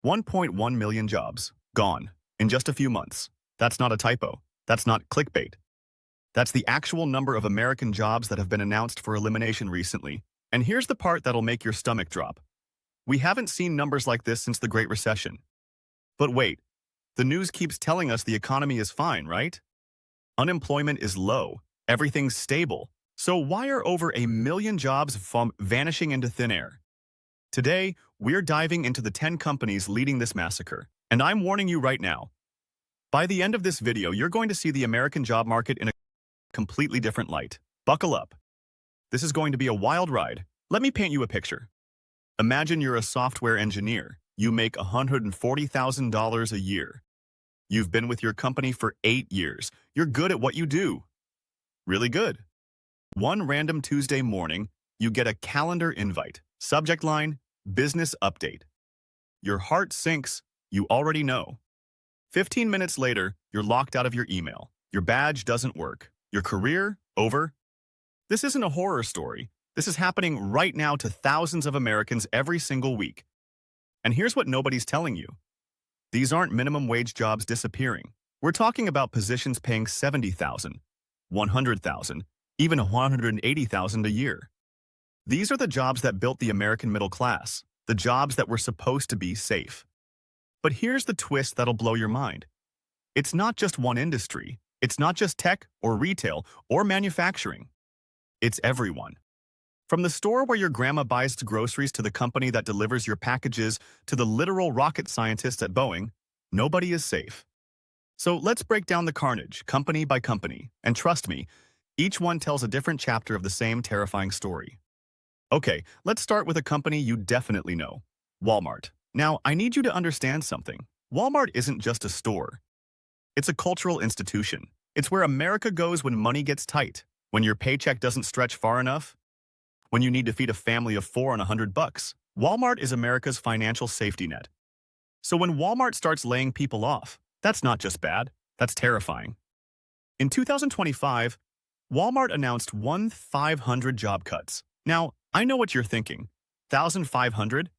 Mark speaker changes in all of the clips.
Speaker 1: 1.1 million jobs, gone, in just a few months. That's not a typo. That's not clickbait. That's the actual number of American jobs that have been announced for elimination recently. And here's the part that'll make your stomach drop. We haven't seen numbers like this since the Great Recession. But wait, the news keeps telling us the economy is fine, right? Unemployment is low, everything's stable. So why are over a million jobs vanishing into thin air? Today, we're diving into the 10 companies leading this massacre. And I'm warning you right now, by the end of this video, you're going to see the American job market in a completely different light. Buckle up. This is going to be a wild ride. Let me paint you a picture. Imagine you're a software engineer. You make $140,000 a year. You've been with your company for 8 years. You're good at what you do. Really good. One random Tuesday morning, you get a calendar invite. Subject line, business update. Your heart sinks. You already know. 15 minutes later, you're locked out of your email. Your badge doesn't work. Your career, over. This isn't a horror story. This is happening right now to thousands of Americans every single week. And here's what nobody's telling you. These aren't minimum wage jobs disappearing. We're talking about positions paying $70,000, $100,000, even $180,000 a year. These are the jobs that built the American middle class, the jobs that were supposed to be safe. But here's the twist that'll blow your mind. It's not just one industry. It's not just tech or retail or manufacturing. It's everyone. From the store where your grandma buys groceries to the company that delivers your packages to the literal rocket scientists at Boeing, nobody is safe. So let's break down the carnage, company by company. And trust me, each one tells a different chapter of the same terrifying story. Okay, let's start with a company you definitely know, Walmart. Now, I need you to understand something. Walmart isn't just a store. It's a cultural institution. It's where America goes when money gets tight, when your paycheck doesn't stretch far enough, when you need to feed a family of 4 on $100. Walmart is America's financial safety net. So when Walmart starts laying people off, that's not just bad, that's terrifying. In 2025, Walmart announced 1,500 job cuts. Now, I know what you're thinking. 1,500?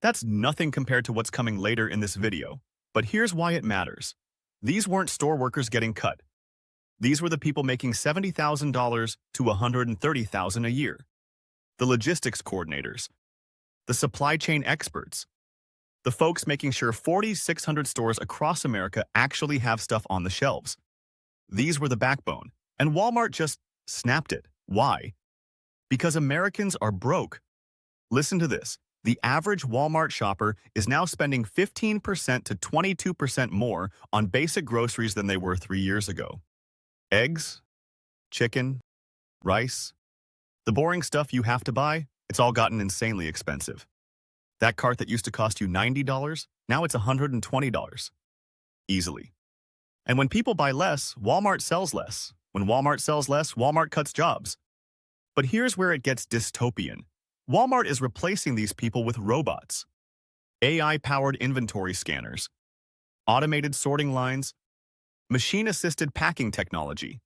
Speaker 1: That's nothing compared to what's coming later in this video. But here's why it matters. These weren't store workers getting cut. These were the people making $70,000 to $130,000 a year. The logistics coordinators, the supply chain experts, the folks making sure 4,600 stores across America actually have stuff on the shelves. These were the backbone, and Walmart just snapped it. Why? Because Americans are broke. Listen to this. The average Walmart shopper is now spending 15% to 22% more on basic groceries than they were 3 years ago. Eggs, chicken, rice. The boring stuff you have to buy, it's all gotten insanely expensive. That cart that used to cost you $90, now it's $120. Easily. And when people buy less, Walmart sells less. When Walmart sells less, Walmart cuts jobs. But here's where it gets dystopian. Walmart is replacing these people with robots. AI-powered inventory scanners, automated sorting lines, machine-assisted packing technology.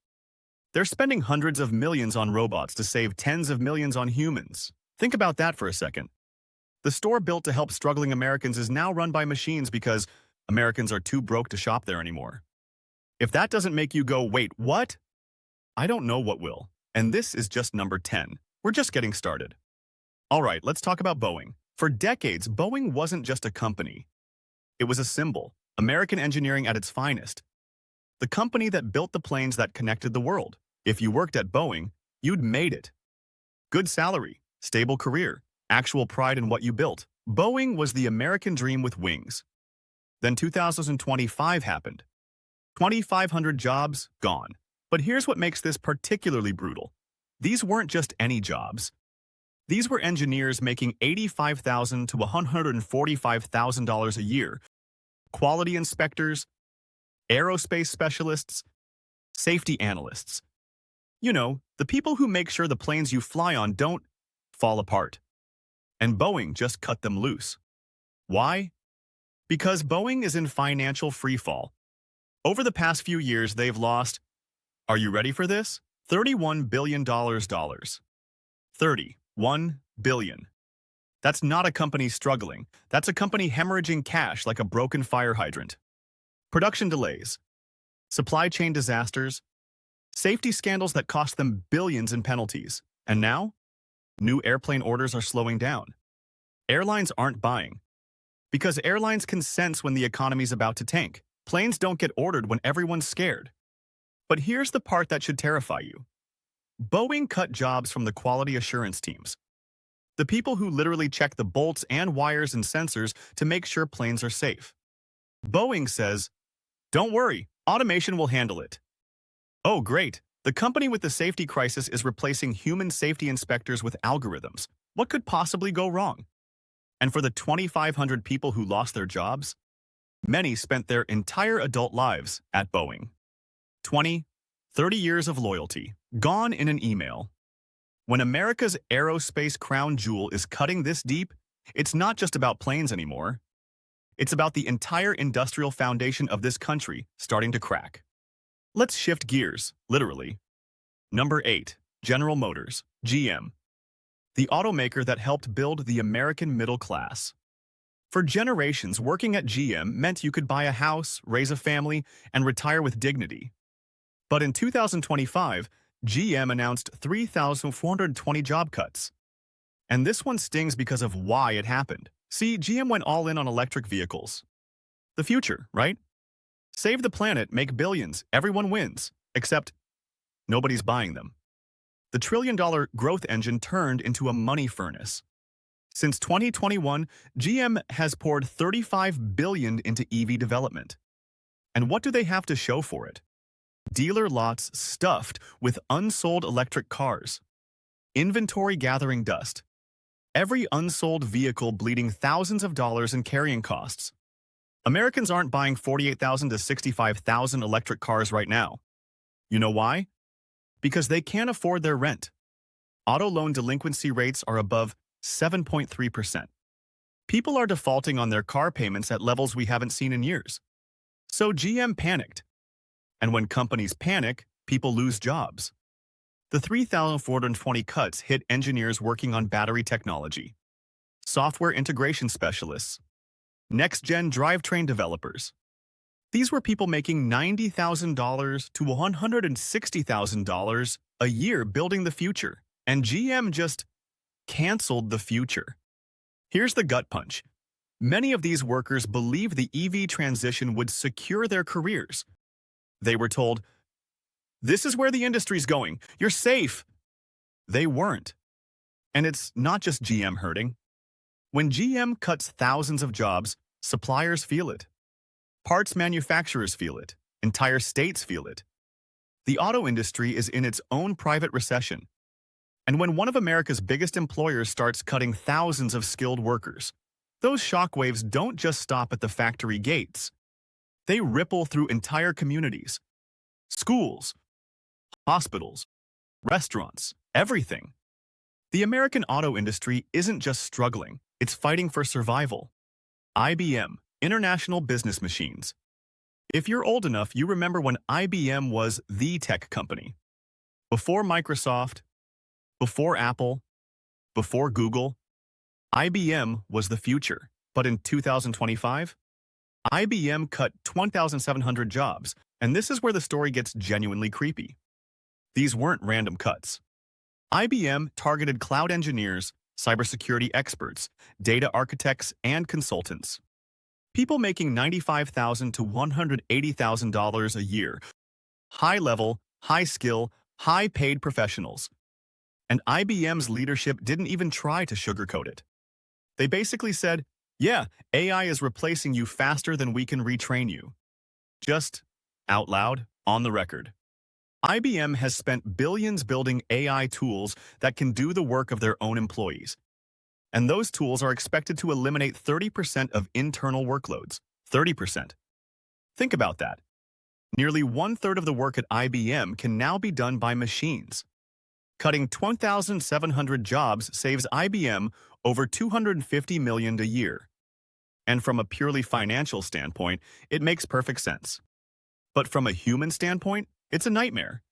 Speaker 1: They're spending hundreds of millions on robots to save tens of millions on humans. Think about that for a second. The store built to help struggling Americans is now run by machines because Americans are too broke to shop there anymore. If that doesn't make you go, wait, what? I don't know what will. And this is just number 10. We're just getting started. All right, let's talk about Boeing. For decades, Boeing wasn't just a company. It was a symbol, American engineering at its finest. The company that built the planes that connected the world. If you worked at Boeing, you'd made it. Good salary, stable career, actual pride in what you built. Boeing was the American dream with wings. Then 2025 happened. 2,500 jobs, gone. But here's what makes this particularly brutal. These weren't just any jobs. These were engineers making $85,000 to $145,000 a year, quality inspectors, aerospace specialists, safety analysts. You know, the people who make sure the planes you fly on don't fall apart. And Boeing just cut them loose. Why? Because Boeing is in financial freefall. Over the past few years, they've lost, are you ready for this? $31 billion. $31 billion. That's not a company struggling. That's a company hemorrhaging cash like a broken fire hydrant. Production delays, supply chain disasters, safety scandals that cost them billions in penalties. And now, new airplane orders are slowing down. Airlines aren't buying. Because airlines can sense when the economy's about to tank. Planes don't get ordered when everyone's scared. But here's the part that should terrify you. Boeing cut jobs from the quality assurance teams. The people who literally check the bolts and wires and sensors to make sure planes are safe. Boeing says, "Don't worry, automation will handle it." Oh, great. The company with the safety crisis is replacing human safety inspectors with algorithms. What could possibly go wrong? And for the 2,500 people who lost their jobs, many spent their entire adult lives at Boeing. 20, 30 years of loyalty, gone in an email. When America's aerospace crown jewel is cutting this deep, it's not just about planes anymore. It's about the entire industrial foundation of this country starting to crack. Let's shift gears, literally. Number 8. General Motors, GM. The automaker that helped build the American middle class. For generations, working at GM meant you could buy a house, raise a family, and retire with dignity. But in 2025, GM announced 3,420 job cuts. And this one stings because of why it happened. See, GM went all in on electric vehicles. The future, right? Save the planet, make billions, everyone wins. Except, nobody's buying them. The trillion-dollar growth engine turned into a money furnace. Since 2021, GM has poured $35 billion into EV development. And what do they have to show for it? Dealer lots stuffed with unsold electric cars. Inventory gathering dust. Every unsold vehicle bleeding thousands of dollars in carrying costs. Americans aren't buying 48,000 to 65,000 electric cars right now. You know why? Because they can't afford their rent. Auto loan delinquency rates are above 7.3%. People are defaulting on their car payments at levels we haven't seen in years. So GM panicked. And when companies panic, people lose jobs. The 3,420 cuts hit engineers working on battery technology, software integration specialists, next-gen drivetrain developers. These were people making $90,000 to $160,000 a year building the future, and GM just canceled the future. Here's the gut punch. Many of these workers believed the EV transition would secure their careers. They were told, "This is where the industry's going. You're safe." They weren't. And it's not just GM hurting. When GM cuts thousands of jobs, suppliers feel it. Parts manufacturers feel it. Entire states feel it. The auto industry is in its own private recession. And when one of America's biggest employers starts cutting thousands of skilled workers, those shockwaves don't just stop at the factory gates. They ripple through entire communities, schools, hospitals, restaurants, everything. The American auto industry isn't just struggling, it's fighting for survival. IBM, International Business Machines. If you're old enough, you remember when IBM was the tech company. Before Microsoft, before Apple, before Google, IBM was the future. But in 2025, IBM cut 1,700 jobs, and this is where the story gets genuinely creepy. These weren't random cuts. IBM targeted cloud engineers, cybersecurity experts, data architects, and consultants. People making $95,000 to $180,000 a year. High-level, high-skill, high-paid professionals. And IBM's leadership didn't even try to sugarcoat it. They basically said, "Yeah, AI is replacing you faster than we can retrain you." Just out loud, on the record. IBM has spent billions building AI tools that can do the work of their own employees. And those tools are expected to eliminate 30% of internal workloads. 30%. Think about that. Nearly one-third of the work at IBM can now be done by machines. Cutting 1,700 jobs saves IBM over $250 million a year. And from a purely financial standpoint, it makes perfect sense. But from a human standpoint, it's a nightmare.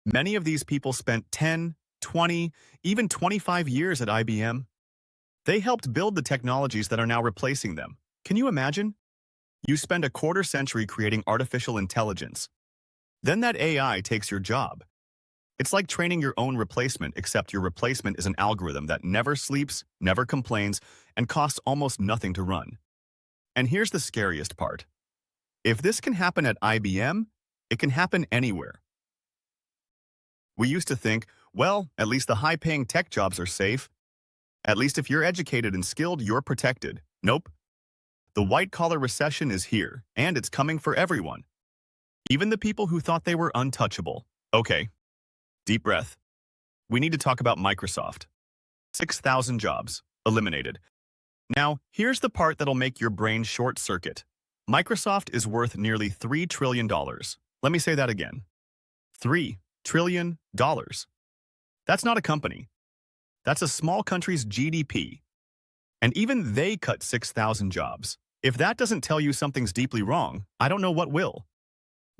Speaker 1: Many of these people spent 10, 20, even 25 years at IBM. They helped build the technologies that are now replacing them. Can you imagine? You spend a quarter century creating artificial intelligence. Then that AI takes your job. It's like training your own replacement, except your replacement is an algorithm that never sleeps, never complains, and costs almost nothing to run. And here's the scariest part. If this can happen at IBM, it can happen anywhere. We used to think, well, at least the high-paying tech jobs are safe. At least if you're educated and skilled, you're protected. Nope. The white-collar recession is here, and it's coming for everyone. Even the people who thought they were untouchable. Okay, deep breath. We need to talk about Microsoft. 6,000 jobs, eliminated. Now, here's the part that'll make your brain short-circuit. Microsoft is worth nearly $3 trillion. Let me say that again. $3 trillion. That's not a company. That's a small country's GDP. And even they cut 6,000 jobs. If that doesn't tell you something's deeply wrong, I don't know what will.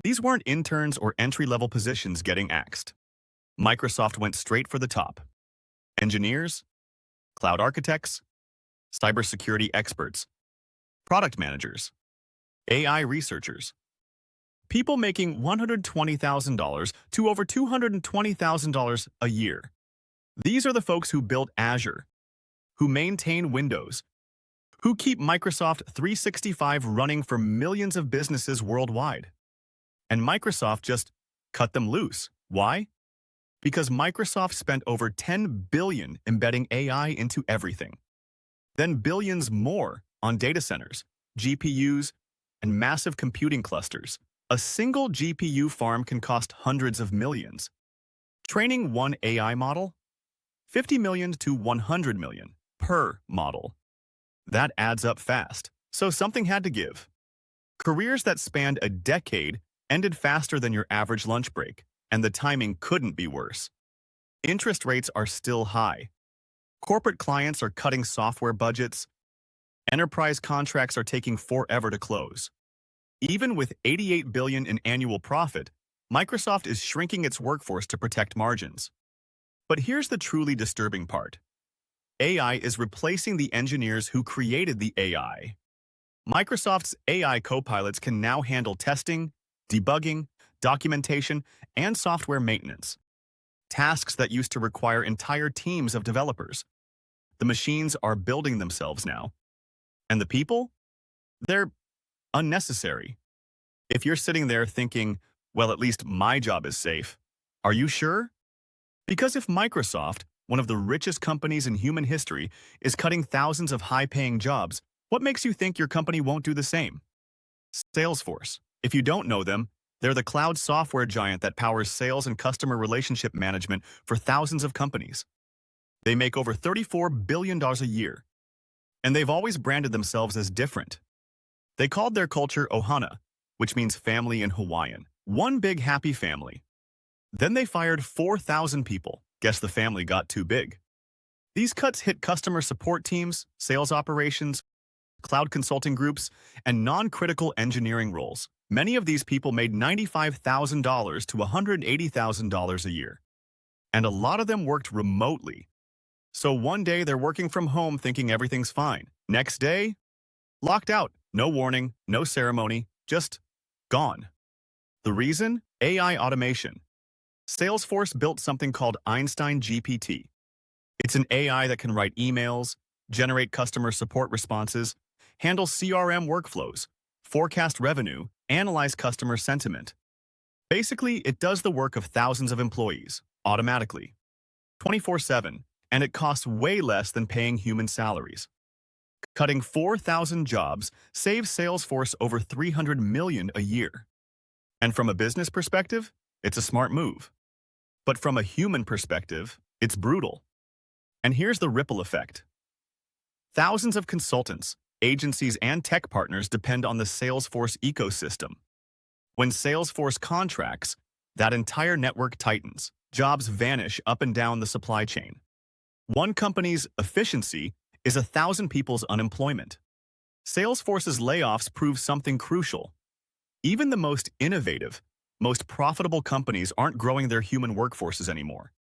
Speaker 1: These weren't interns or entry-level positions getting axed. Microsoft went straight for the top. Engineers, cloud architects, cybersecurity experts, product managers, AI researchers. People making $120,000 to over $220,000 a year. These are the folks who built Azure, who maintain Windows, who keep Microsoft 365 running for millions of businesses worldwide. And Microsoft just cut them loose. Why? Because Microsoft spent over $10 billion embedding AI into everything. Then billions more on data centers, GPUs, and massive computing clusters. A single GPU farm can cost hundreds of millions. Training one AI model? $50 million to $100 million per model. That adds up fast, so something had to give. Careers that spanned a decade ended faster than your average lunch break, and the timing couldn't be worse. Interest rates are still high. Corporate clients are cutting software budgets. Enterprise contracts are taking forever to close. Even with $88 billion in annual profit, Microsoft is shrinking its workforce to protect margins. But here's the truly disturbing part. AI is replacing the engineers who created the AI. Microsoft's AI copilots can now handle testing, debugging, documentation, and software maintenance. Tasks that used to require entire teams of developers. The machines are building themselves now. And the people? They're unnecessary. If you're sitting there thinking, well, at least my job is safe, are you sure? Because if Microsoft, one of the richest companies in human history, is cutting thousands of high-paying jobs, what makes you think your company won't do the same? Salesforce. If you don't know them, they're the cloud software giant that powers sales and customer relationship management for thousands of companies. They make over $34 billion a year. And they've always branded themselves as different. They called their culture Ohana, which means family in Hawaiian. One big happy family. Then they fired 4,000 people. Guess the family got too big. These cuts hit customer support teams, sales operations, cloud consulting groups, and non-critical engineering roles. Many of these people made $95,000 to $180,000 a year. And a lot of them worked remotely. So one day they're working from home thinking everything's fine. Next day, locked out. No warning, no ceremony, just gone. The reason? AI automation. Salesforce built something called Einstein GPT. It's an AI that can write emails, generate customer support responses, handle CRM workflows, forecast revenue, analyze customer sentiment. Basically, it does the work of thousands of employees, automatically, 24/7, and it costs way less than paying human salaries. Cutting 4,000 jobs saves Salesforce over $300 million a year. And from a business perspective, it's a smart move. But from a human perspective, it's brutal. And here's the ripple effect. Thousands of consultants, agencies, and tech partners depend on the Salesforce ecosystem. When Salesforce contracts, that entire network tightens. Jobs vanish up and down the supply chain. One company's efficiency is 1,000 people's unemployment. Salesforce's layoffs prove something crucial. Even the most innovative, most profitable companies aren't growing their human workforces anymore.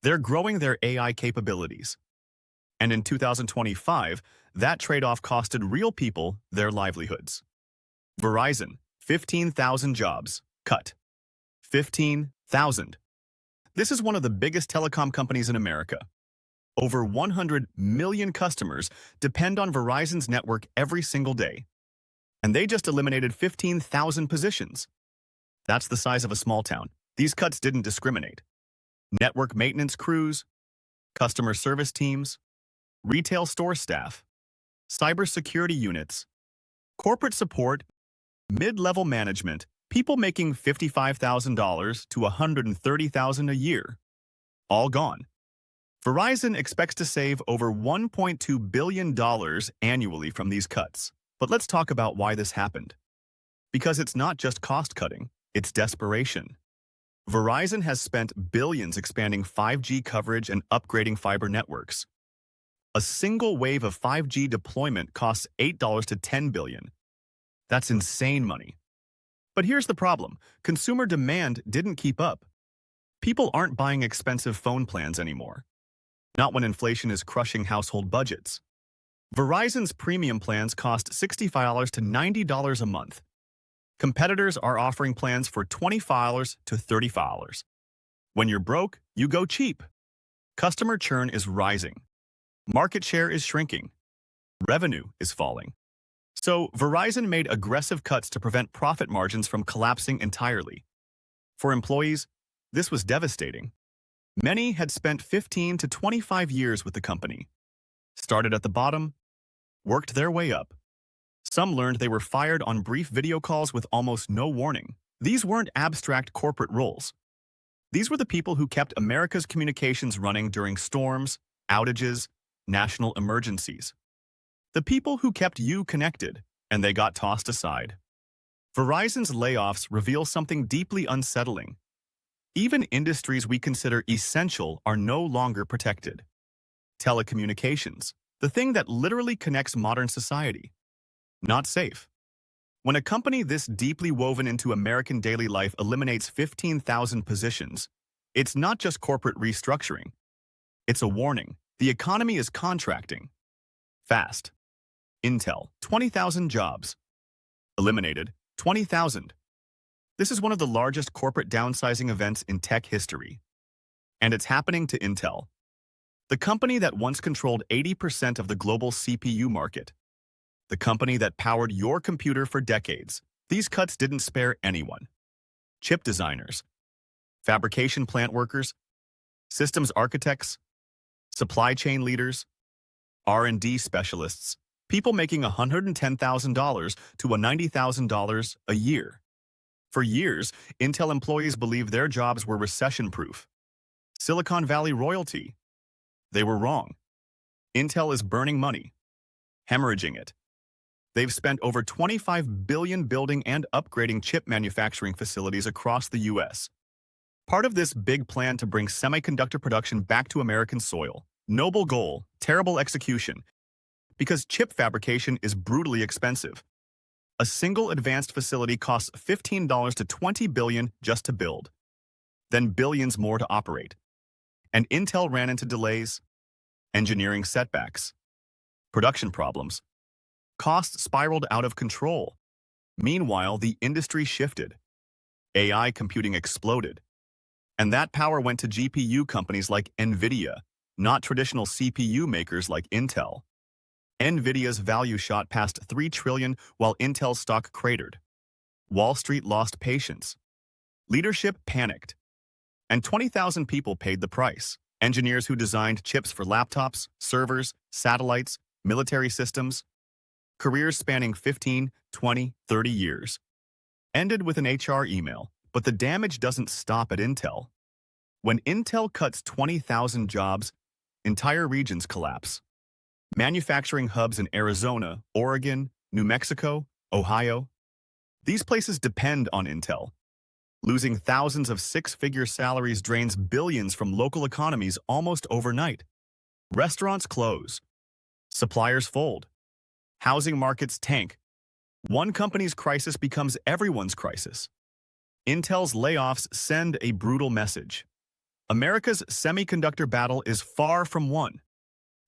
Speaker 1: They're growing their AI capabilities. And in 2025, that trade-off costed real people their livelihoods. Verizon, 15,000 jobs, cut. 15,000. This is one of the biggest telecom companies in America. Over 100 million customers depend on Verizon's network every single day. And they just eliminated 15,000 positions. That's the size of a small town. These cuts didn't discriminate. Network maintenance crews, customer service teams, retail store staff, cybersecurity units, corporate support, mid-level management, people making $55,000 to $130,000 a year. All gone. Verizon expects to save over $1.2 billion annually from these cuts. But let's talk about why this happened. Because it's not just cost-cutting, it's desperation. Verizon has spent billions expanding 5G coverage and upgrading fiber networks. A single wave of 5G deployment costs $8 to $10 billion. That's insane money. But here's the problem. Consumer demand didn't keep up. People aren't buying expensive phone plans anymore. Not when inflation is crushing household budgets. Verizon's premium plans cost $65 to $90 a month. Competitors are offering plans for $25 to $35. When you're broke, you go cheap. Customer churn is rising. Market share is shrinking. Revenue is falling. So Verizon made aggressive cuts to prevent profit margins from collapsing entirely. For employees, this was devastating. Many had spent 15 to 25 years with the company. Started at the bottom, worked their way up. Some learned they were fired on brief video calls with almost no warning. These weren't abstract corporate roles. These were the people who kept America's communications running during storms, outages, national emergencies. The people who kept you connected, and they got tossed aside. Verizon's layoffs reveal something deeply unsettling. Even industries we consider essential are no longer protected. Telecommunications, the thing that literally connects modern society. Not safe. When a company this deeply woven into American daily life eliminates 15,000 positions, it's not just corporate restructuring. It's a warning. The economy is contracting. Fast. Intel, 20,000 jobs. Eliminated, 20,000. This is one of the largest corporate downsizing events in tech history. And it's happening to Intel, the company that once controlled 80% of the global CPU market. The company that powered your computer for decades. These cuts didn't spare anyone. Chip designers, fabrication plant workers, systems architects, supply chain leaders, R&D specialists, people making $110,000 to $90,000 a year. For years, Intel employees believed their jobs were recession-proof. Silicon Valley royalty. They were wrong. Intel is burning money, hemorrhaging it. They've spent over $25 billion building and upgrading chip manufacturing facilities across the U.S. Part of this big plan to bring semiconductor production back to American soil. Noble goal, terrible execution. Because chip fabrication is brutally expensive. A single advanced facility costs $15 to $20 billion just to build. Then billions more to operate. And Intel ran into delays, engineering setbacks, production problems. Costs spiraled out of control. Meanwhile, the industry shifted. AI computing exploded. And that power went to GPU companies like NVIDIA, not traditional CPU makers like Intel. NVIDIA's value shot past $3 trillion while Intel's stock cratered. Wall Street lost patience. Leadership panicked. And 20,000 people paid the price. Engineers who designed chips for laptops, servers, satellites, military systems. Careers spanning 15, 20, 30 years. Ended with an HR email. But the damage doesn't stop at Intel. When Intel cuts 20,000 jobs, entire regions collapse. Manufacturing hubs in Arizona, Oregon, New Mexico, Ohio. These places depend on Intel. Losing thousands of six-figure salaries drains billions from local economies almost overnight. Restaurants close. Suppliers fold. Housing markets tank. One company's crisis becomes everyone's crisis. Intel's layoffs send a brutal message. America's semiconductor battle is far from won.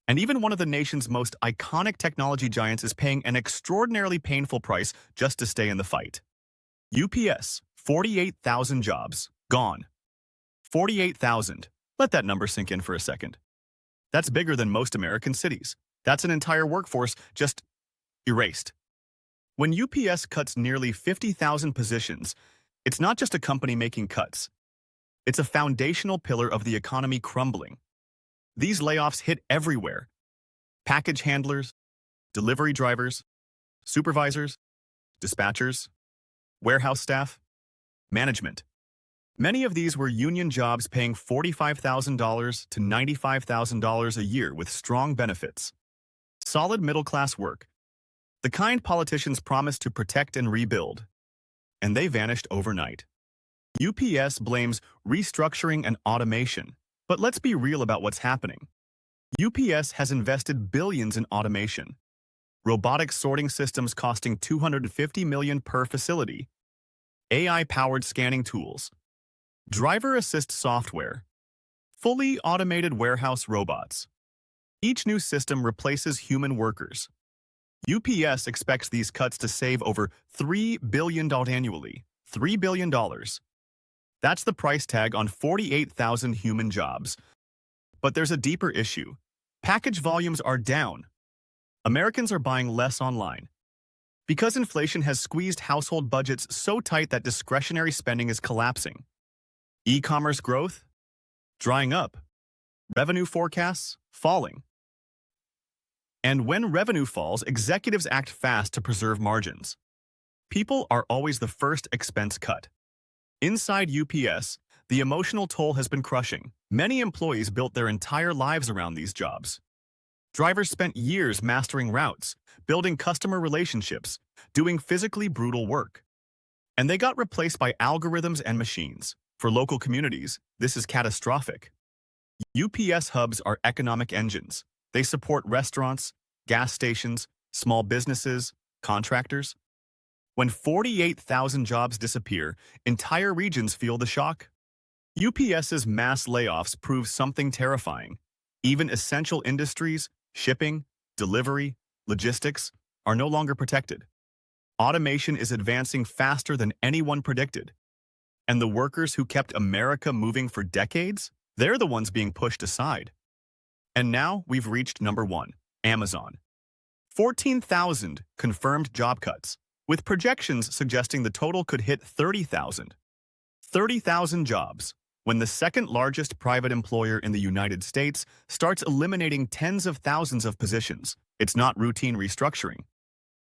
Speaker 1: And even one of the nation's most iconic technology giants is paying an extraordinarily painful price just to stay in the fight. UPS, 48,000 jobs, gone. 48,000. Let that number sink in for a second. That's bigger than most American cities. That's an entire workforce just erased. When UPS cuts nearly 50,000 positions, it's not just a company making cuts. It's a foundational pillar of the economy crumbling. These layoffs hit everywhere. Package handlers, delivery drivers, supervisors, dispatchers, warehouse staff, management. Many of these were union jobs paying $45,000 to $95,000 a year with strong benefits. Solid middle-class work. The kind politicians promised to protect and rebuild. And they vanished overnight. UPS blames restructuring and automation. But let's be real about what's happening. UPS has invested billions in automation. Robotic sorting systems costing $250 million per facility. AI-powered scanning tools. Driver assist software. Fully automated warehouse robots. Each new system replaces human workers. UPS expects these cuts to save over $3 billion annually. $3 billion. That's the price tag on 48,000 human jobs. But there's a deeper issue. Package volumes are down. Americans are buying less online. Because inflation has squeezed household budgets so tight that discretionary spending is collapsing. E-commerce growth? Drying up. Revenue forecasts? Falling. And when revenue falls, executives act fast to preserve margins. People are always the first expense cut. Inside UPS, the emotional toll has been crushing. Many employees built their entire lives around these jobs. Drivers spent years mastering routes, building customer relationships, doing physically brutal work. And they got replaced by algorithms and machines. For local communities, this is catastrophic. UPS hubs are economic engines. They support restaurants, gas stations, small businesses, contractors. When 48,000 jobs disappear, entire regions feel the shock. UPS's mass layoffs prove something terrifying. Even essential industries, shipping, delivery, logistics, are no longer protected. Automation is advancing faster than anyone predicted. And the workers who kept America moving for decades, they're the ones being pushed aside. And now we've reached number one, Amazon. 14,000 confirmed job cuts, with projections suggesting the total could hit 30,000. 30,000 jobs, when the second largest private employer in the United States starts eliminating tens of thousands of positions. It's not routine restructuring.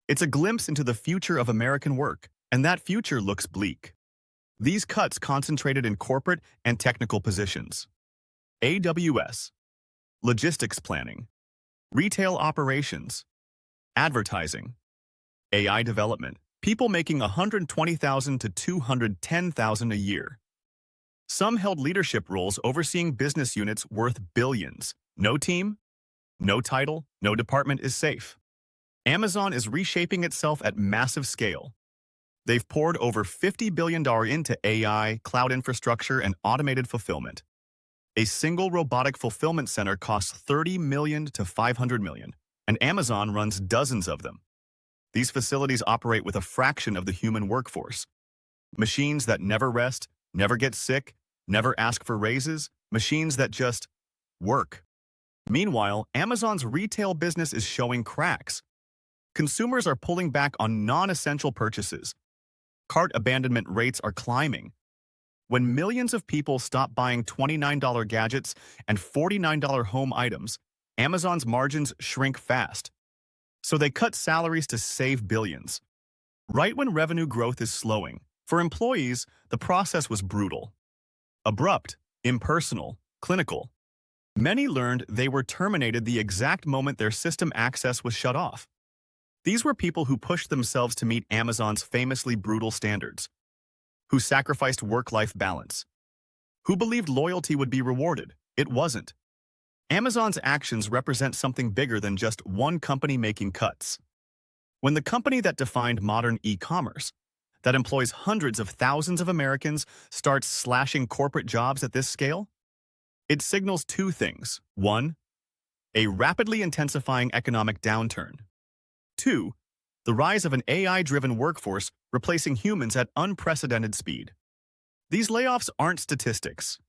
Speaker 1: It's a glimpse into the future of American work, and that future looks bleak. These cuts concentrated in corporate and technical positions. AWS, logistics planning, retail operations, advertising, AI development, people making $120,000 to $210,000 a year. Some held leadership roles overseeing business units worth billions. No team, no title, no department is safe. Amazon is reshaping itself at massive scale. They've poured over $50 billion into AI, cloud infrastructure, and automated fulfillment. A single robotic fulfillment center costs $30 million to $500 million, and Amazon runs dozens of them. These facilities operate with a fraction of the human workforce. Machines that never rest, never get sick, never ask for raises, machines that just work. Meanwhile, Amazon's retail business is showing cracks. Consumers are pulling back on non-essential purchases. Cart abandonment rates are climbing. When millions of people stop buying $29 gadgets and $49 home items, Amazon's margins shrink fast. So they cut salaries to save billions. Right when revenue growth is slowing, for employees, the process was brutal. Abrupt, impersonal, clinical. Many learned they were terminated the exact moment their system access was shut off. These were people who pushed themselves to meet Amazon's famously brutal standards, who sacrificed work-life balance, who believed loyalty would be rewarded. It wasn't. Amazon's actions represent something bigger than just one company making cuts. When the company that defined modern e-commerce, that employs hundreds of thousands of Americans, starts slashing corporate jobs at this scale, it signals two things. One, A rapidly intensifying economic downturn. 2. The rise of an AI-driven workforce replacing humans at unprecedented speed. These layoffs aren't statistics.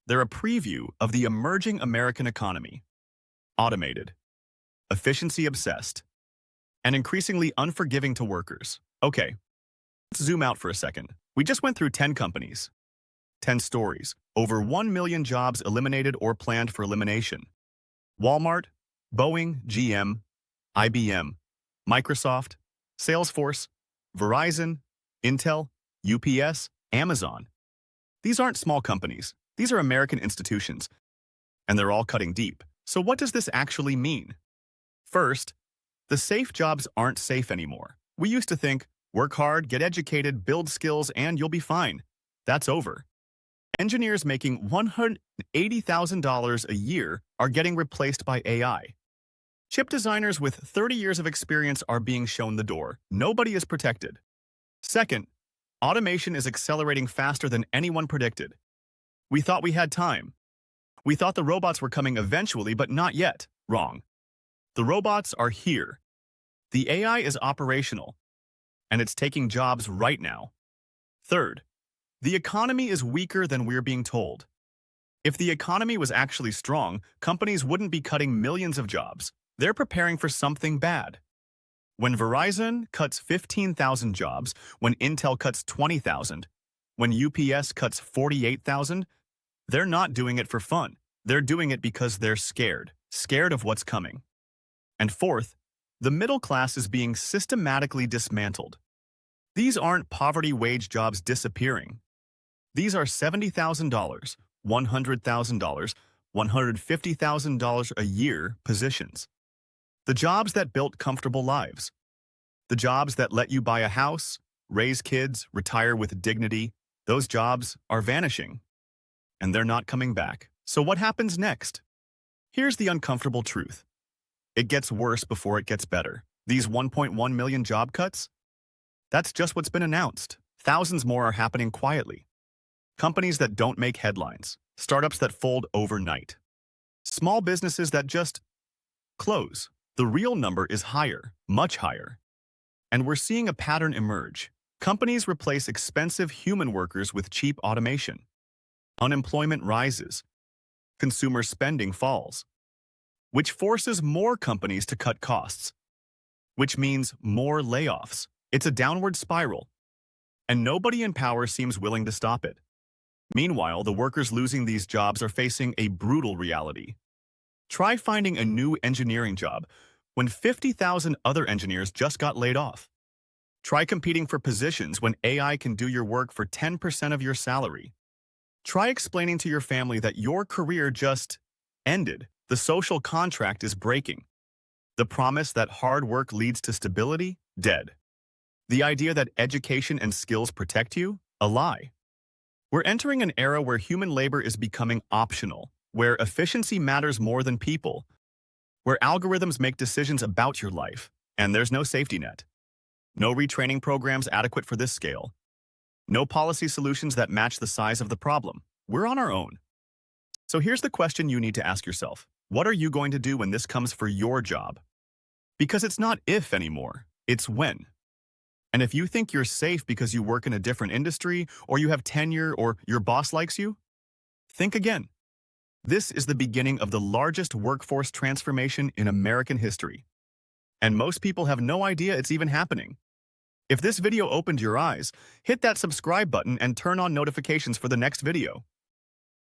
Speaker 1: They're a preview of the emerging American economy. Automated, efficiency-obsessed, and increasingly unforgiving to workers. Okay, let's zoom out for a second. We just went through 10 companies, 10 stories, over 1 million jobs eliminated or planned for elimination. Walmart, Boeing, GM, IBM, Microsoft, Salesforce, Verizon, Intel, UPS, Amazon. These aren't small companies. These are American institutions, and they're all cutting deep. So what does this actually mean? First, the safe jobs aren't safe anymore. We used to think, work hard, get educated, build skills, and you'll be fine. That's over. Engineers making $180,000 a year are getting replaced by AI. Chip designers with 30 years of experience are being shown the door. Nobody is protected. Second, automation is accelerating faster than anyone predicted. We thought we had time. We thought the robots were coming eventually, but not yet. Wrong. The robots are here. The AI is operational, and it's taking jobs right now. Third, the economy is weaker than we're being told. If the economy was actually strong, companies wouldn't be cutting millions of jobs. They're preparing for something bad. When Verizon cuts 15,000 jobs, when Intel cuts 20,000, when UPS cuts 48,000, they're not doing it for fun. They're doing it because they're scared of what's coming. And fourth, the middle class is being systematically dismantled. These aren't poverty wage jobs disappearing. These are $70,000, $100,000, $150,000 a year positions. The jobs that built comfortable lives. The jobs that let you buy a house, raise kids, retire with dignity. Those jobs are vanishing. And they're not coming back. So what happens next? Here's the uncomfortable truth. It gets worse before it gets better. These 1.1 million job cuts? That's just what's been announced. Thousands more are happening quietly. Companies that don't make headlines. Startups that fold overnight. Small businesses that just close. The real number is higher, much higher. And we're seeing a pattern emerge. Companies replace expensive human workers with cheap automation. Unemployment rises. Consumer spending falls, which forces more companies to cut costs, which means more layoffs. It's a downward spiral, and nobody in power seems willing to stop it. Meanwhile, the workers losing these jobs are facing a brutal reality. Try finding a new engineering job when 50,000 other engineers just got laid off. Try competing for positions when AI can do your work for 10% of your salary. Try explaining to your family that your career just ended. The social contract is breaking. The promise that hard work leads to stability, dead. The idea that education and skills protect you, a lie. We're entering an era where human labor is becoming optional, where efficiency matters more than people, where algorithms make decisions about your life, and there's no safety net. No retraining programs adequate for this scale. No policy solutions that match the size of the problem. We're on our own. So here's the question you need to ask yourself. What are you going to do when this comes for your job? Because it's not if anymore, it's when. And if you think you're safe because you work in a different industry, or you have tenure, or your boss likes you, think again. This is the beginning of the largest workforce transformation in American history. And most people have no idea it's even happening. If this video opened your eyes, hit that subscribe button and turn on notifications for the next video.